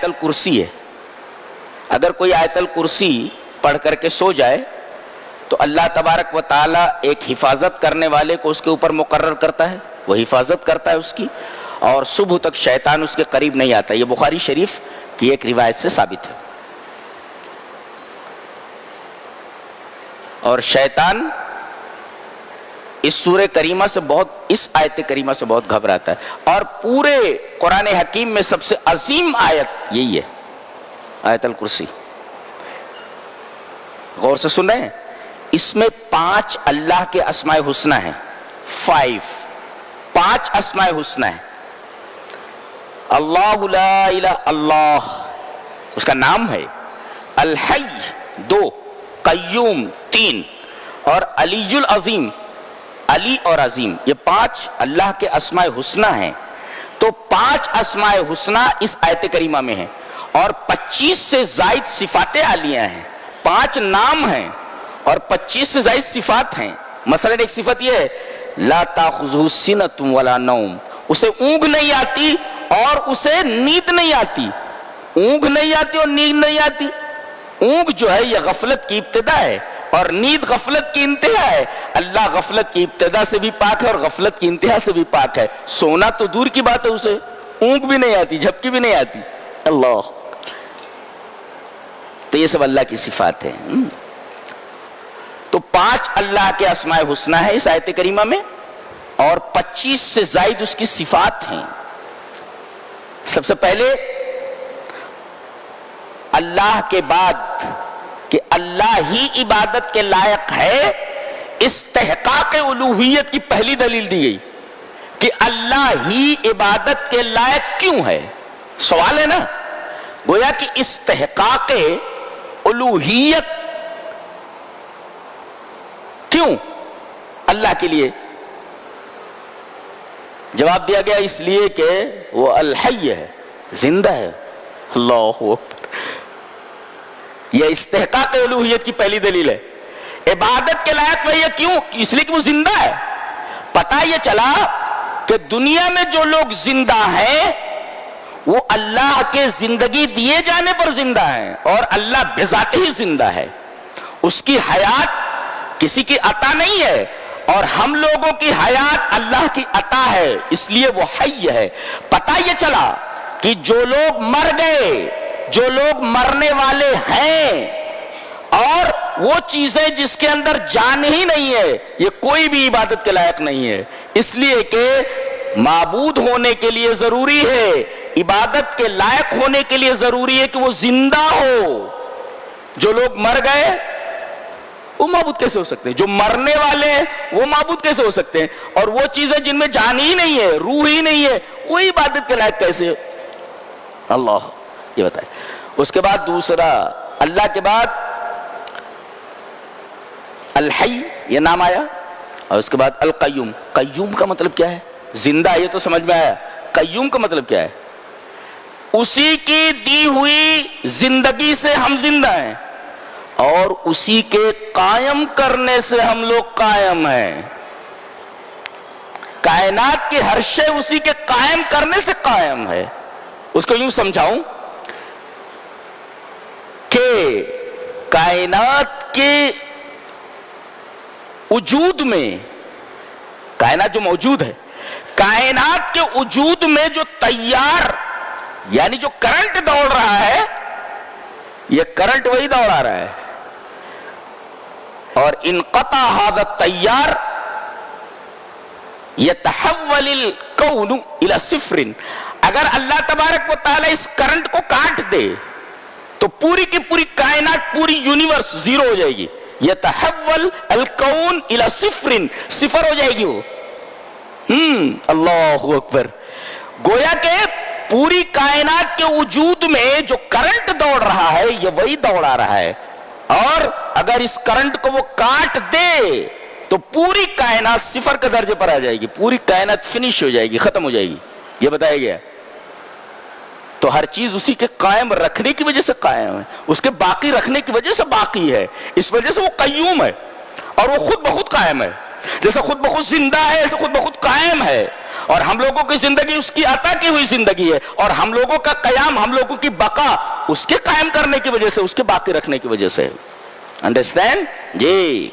آیت الکرسی ہے. اگر کوئی آیت الکرسی پڑھ کر کے سو جائے تو اللہ تبارک و تعالیٰ ایک حفاظت کرنے والے کو اس کے اوپر مقرر کرتا ہے, وہ حفاظت کرتا ہے اس کی, اور صبح تک شیطان اس کے قریب نہیں آتا. یہ بخاری شریف کی ایک روایت سے ثابت ہے. اور شیطان اس سورہ کریمہ سے اس آیت کریمہ سے بہت گھبراتا ہے. اور پورے قرآن حکیم میں سب سے عظیم آیت یہی ہے, آیت الکرسی. غور سے سن رہے ہیں؟ اس میں 5 اللہ کے اسماء حسنی ہیں. 5 اسماء حسنی ہیں. اللہ لا الہ اللہ اس کا نام ہے, الحی 2, قیوم 3, اور علی العظیم, علی اور عظیم, یہ 5 اللہ کے اسماء حسنی ہیں. تو 5 اسماء حسنی اس آیت کریمہ میں ہیں, اور 25 سے زائد صفات عالیہ ہیں. 5 نام ہیں اور 25 سے زائد صفات ہیں. مثلا ایک صفت یہ ہے, لا تاخذہ سنۃ ولا نوم, اسے اونگ نہیں آتی اور اسے نیند نہیں آتی. اونگ نہیں آتی اور نیند نہیں آتی. اونگ جو ہے یہ غفلت کی ابتدا ہے, اور نیند غفلت کی انتہا ہے. اللہ غفلت کی ابتدا سے بھی پاک ہے اور غفلت کی انتہا سے بھی پاک ہے. سونا تو دور کی بات ہے, اسے اونگ بھی نہیں آتی, جھپکی بھی نہیں آتی. اللہ, تو یہ سب اللہ کی صفات ہیں. تو 5 اللہ کے اسماء حسنی ہیں اس آیت کریمہ میں, اور 25 سے زائد اس کی صفات ہیں. سب سے پہلے اللہ کے بعد کہ اللہ ہی عبادت کے لائق ہے, استحقاق الوہیت کی پہلی دلیل دی گئی کہ اللہ ہی عبادت کے لائق کیوں ہے. سوال ہے نا, گویا کہ استحقاق الوہیت کیوں اللہ کے لیے؟ جواب دیا گیا اس لیے کہ وہ الحی ہے, زندہ ہے. اللہ اکبر, یہ استحقاق الوہیت کی پہلی دلیل ہے. عبادت کے لائق وہی ہے, کیوں؟ اس لیے کہ وہ زندہ ہے. پتہ یہ چلا کہ دنیا میں جو لوگ زندہ ہیں وہ اللہ کے زندگی دیے جانے پر زندہ ہیں, اور اللہ بذات ہی زندہ ہے. اس کی حیات کسی کی عطا نہیں ہے, اور ہم لوگوں کی حیات اللہ کی عطا ہے, اس لیے وہ حی ہے. پتہ یہ چلا کہ جو لوگ مر گئے, جو لوگ مرنے والے ہیں, اور وہ چیزیں جس کے اندر جان ہی نہیں ہے, یہ کوئی بھی عبادت کے لائق نہیں ہے. اس لیے کہ معبود ہونے کے لیے ضروری ہے, عبادت کے لائق ہونے کے لیے ضروری ہے کہ وہ زندہ ہو. جو لوگ مر گئے وہ معبود کیسے ہو سکتے ہیں؟ جو مرنے والے ہیں وہ معبود کیسے ہو سکتے ہیں؟ اور وہ چیزیں جن میں جان ہی نہیں ہے, روح ہی نہیں ہے, وہ عبادت کے لائق کیسے؟ اللہ یہ بتائے. اس کے بعد دوسرا, اللہ کے بعد الحی یہ نام آیا, اور اس کے بعد القیوم. قیوم کا مطلب کیا ہے؟ زندہ, یہ تو سمجھ میں آیا. قیوم کا مطلب کیا ہے؟ اسی کی دی ہوئی زندگی سے ہم زندہ ہیں, اور اسی کے قائم کرنے سے ہم لوگ قائم ہیں. کائنات کی ہر شے اسی کے قائم کرنے سے قائم ہے. اس کو یوں سمجھاؤں کہ کائنات کے وجود میں, کائنات جو موجود ہے, کائنات کے وجود میں جو تیار یعنی جو کرنٹ دوڑ رہا ہے, یہ کرنٹ وہی دوڑا رہا ہے. اور انقطع هذا التیار يتحول الكون الى صفر. اگر اللہ تبارک و تعالی اس کرنٹ کو کاٹ دے تو پوری کی پوری کائنات, پوری یونیورس زیرو ہو جائے گی. يتحول الكون الى صفر, صفر ہو جائے گی وہ. اللہ اکبر. گویا کہ پوری کائنات کے وجود میں جو کرنٹ دوڑ رہا ہے یہ وہی دوڑا رہا ہے, اور اگر اس کرنٹ کو وہ کاٹ دے تو پوری کائنات صفر کے درجے پر آ جائے گی, پوری کائنات فنش ہو جائے گی, ختم ہو جائے گی. یہ بتایا گیا. تو ہر چیز اسی کے قائم رکھنے کی وجہ سے قائم ہے, اس کے باقی رکھنے کی وجہ سے باقی ہے, اس وجہ سے وہ قیوم ہے, اور وہ خود بخود قائم ہے. جیسے خود بخود زندہ ہے ایسے خود بخود قائم ہے، اور ہم لوگوں کی زندگی اس کی عطا کی ہوئی زندگی ہے، اور ہم لوگوں کا قیام، ہم لوگوں کی بقا اس کے قائم کرنے کی وجہ سے، اس کے باقی رکھنے کی وجہ سے. انڈرسٹینڈ جی؟